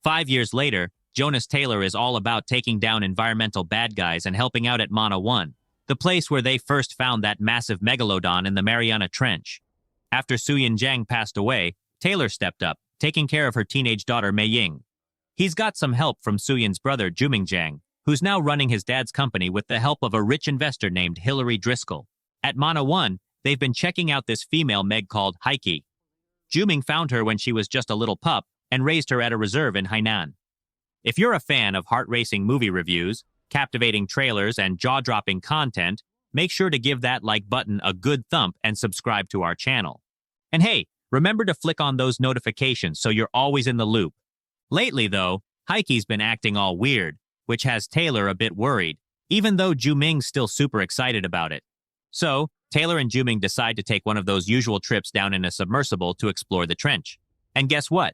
5 years later, Jonas Taylor is all about taking down environmental bad guys and helping out at Mana 1, the place where they first found that massive megalodon in the Mariana Trench. After Suyin Jiang passed away, Taylor stepped up, taking care of her teenage daughter Mei Ying. He's got some help from Suyin's brother Juming Jiang, who's now running his dad's company with the help of a rich investor named Hillary Driscoll. At Mana 1, they've been checking out this female Meg called Heike. Juming found her when she was just a little pup and raised her at a reserve in Hainan. If you're a fan of heart-racing movie reviews, captivating trailers, and jaw-dropping content, make sure to give that like button a good thump and subscribe to our channel. And hey, remember to flick on those notifications so you're always in the loop. Lately, though, Heike's been acting all weird, which has Taylor a bit worried, even though Juming's still super excited about it. So, Taylor and Juming decide to take one of those usual trips down in a submersible to explore the trench. And guess what?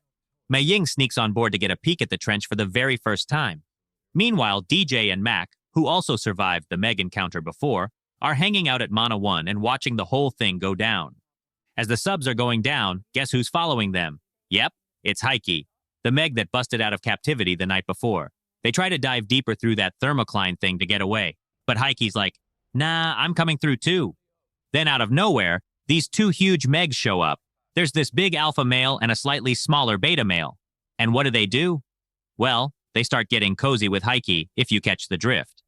Mei Ying sneaks on board to get a peek at the trench for the very first time. Meanwhile, DJ and Mac, who also survived the Meg encounter before, are hanging out at Mana 1 and watching the whole thing go down. As the subs are going down, guess who's following them? Yep, it's Heike, the Meg that busted out of captivity the night before. They try to dive deeper through that thermocline thing to get away, but Heike's like, nah, I'm coming through too. Then out of nowhere, these two huge Megs show up. There's this big alpha male and a slightly smaller beta male. And what do? Well, they start getting cozy with Heike, if you catch the drift.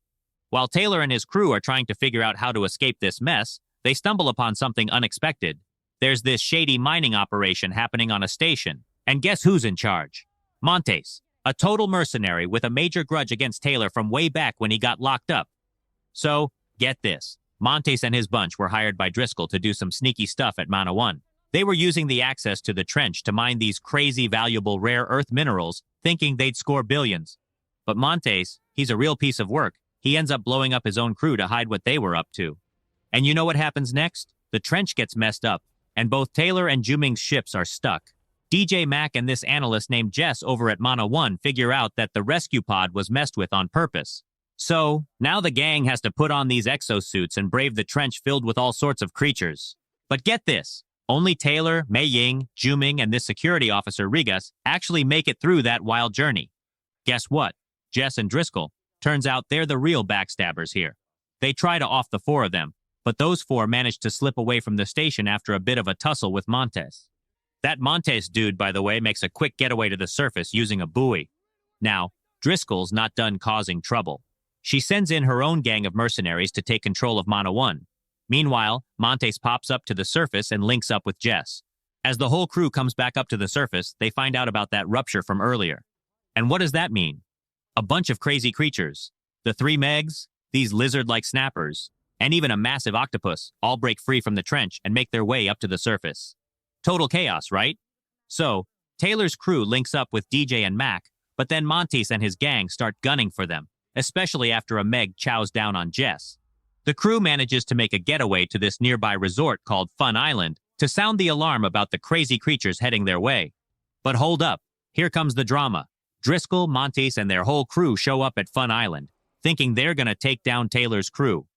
While Taylor and his crew are trying to figure out how to escape this mess, they stumble upon something unexpected. There's this shady mining operation happening on a station, and guess who's in charge? Montes, a total mercenary with a major grudge against Taylor from way back when he got locked up. So, get this. Montes and his bunch were hired by Driscoll to do some sneaky stuff at Mana 1. They were using the access to the trench to mine these crazy valuable rare earth minerals, thinking they'd score billions. But Montes, he's a real piece of work. He ends up blowing up his own crew to hide what they were up to. And you know what happens next? The trench gets messed up, and both Taylor and Juming's ships are stuck. DJ Mac and this analyst named Jess over at Mana 1 figure out that the rescue pod was messed with on purpose. So, now the gang has to put on these exosuits and brave the trench filled with all sorts of creatures. But get this, only Taylor, Mei Ying, Juming, and this security officer Rigas actually make it through that wild journey. Guess what? Jess and Driscoll. Turns out they're the real backstabbers here. They try to off the four of them, but those four manage to slip away from the station after a bit of a tussle with Montes. That Montes dude, by the way, makes a quick getaway to the surface using a buoy. Now, Driscoll's not done causing trouble. She sends in her own gang of mercenaries to take control of Mana 1. Meanwhile, Montes pops up to the surface and links up with Jess. As the whole crew comes back up to the surface, they find out about that rupture from earlier. And what does that mean? A bunch of crazy creatures. The three Megs, these lizard-like snappers, and even a massive octopus all break free from the trench and make their way up to the surface. Total chaos, right? So, Taylor's crew links up with DJ and Mac, but then Montes and his gang start gunning for them, especially after a Meg chows down on Jess. The crew manages to make a getaway to this nearby resort called Fun Island to sound the alarm about the crazy creatures heading their way. But hold up, here comes the drama. Driscoll, Montes, and their whole crew show up at Fun Island, thinking they're gonna take down Taylor's crew.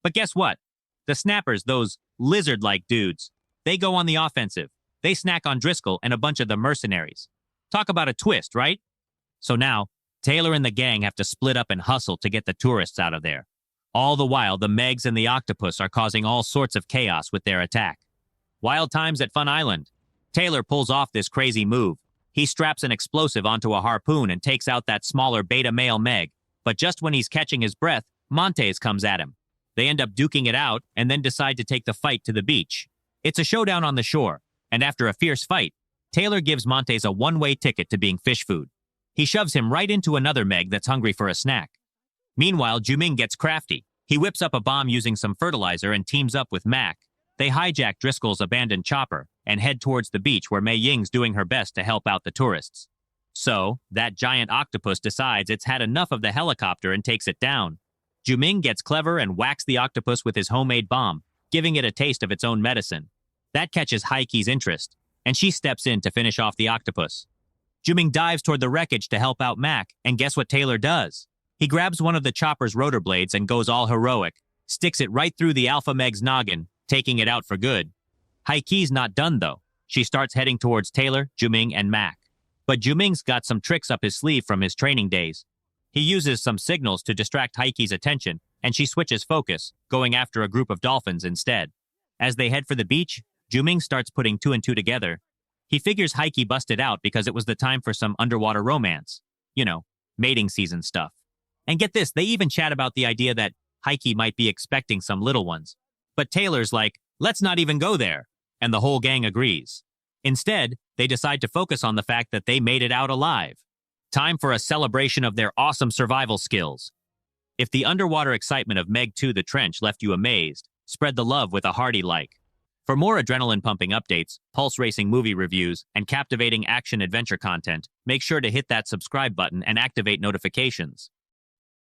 But guess what? The snappers, those lizard-like dudes, they go on the offensive. They snack on Driscoll and a bunch of the mercenaries. Talk about a twist, right? So now, Taylor and the gang have to split up and hustle to get the tourists out of there. All the while, the Megs and the octopus are causing all sorts of chaos with their attack. Wild times at Fun Island. Taylor pulls off this crazy move. He straps an explosive onto a harpoon and takes out that smaller beta male Meg. But just when he's catching his breath, Montes comes at him. They end up duking it out and then decide to take the fight to the beach. It's a showdown on the shore, and after a fierce fight, Taylor gives Montes a one-way ticket to being fish food. He shoves him right into another Meg that's hungry for a snack. Meanwhile, Juming gets crafty. He whips up a bomb using some fertilizer and teams up with Mac. They hijack Driscoll's abandoned chopper and head towards the beach where Mei Ying's doing her best to help out the tourists. So, that giant octopus decides it's had enough of the helicopter and takes it down. Juming gets clever and whacks the octopus with his homemade bomb, giving it a taste of its own medicine. That catches Heike's interest, and she steps in to finish off the octopus. Juming dives toward the wreckage to help out Mac, and guess what Taylor does? He grabs one of the chopper's rotor blades and goes all heroic, sticks it right through the Alpha Meg's noggin, taking it out for good. Heike's not done, though. She starts heading towards Taylor, Juming, and Mac. But Juming's got some tricks up his sleeve from his training days. He uses some signals to distract Heiki's attention, and she switches focus, going after a group of dolphins instead. As they head for the beach, Juming starts putting two and two together. He figures Heiki busted out because it was the time for some underwater romance. You know, mating season stuff. And get this, they even chat about the idea that Heiki might be expecting some little ones. But Taylor's like, let's not even go there. And the whole gang agrees. Instead, they decide to focus on the fact that they made it out alive. Time for a celebration of their awesome survival skills. If the underwater excitement of Meg 2 The Trench left you amazed, spread the love with a hearty like. For more adrenaline-pumping updates, pulse-racing movie reviews, and captivating action-adventure content, make sure to hit that subscribe button and activate notifications.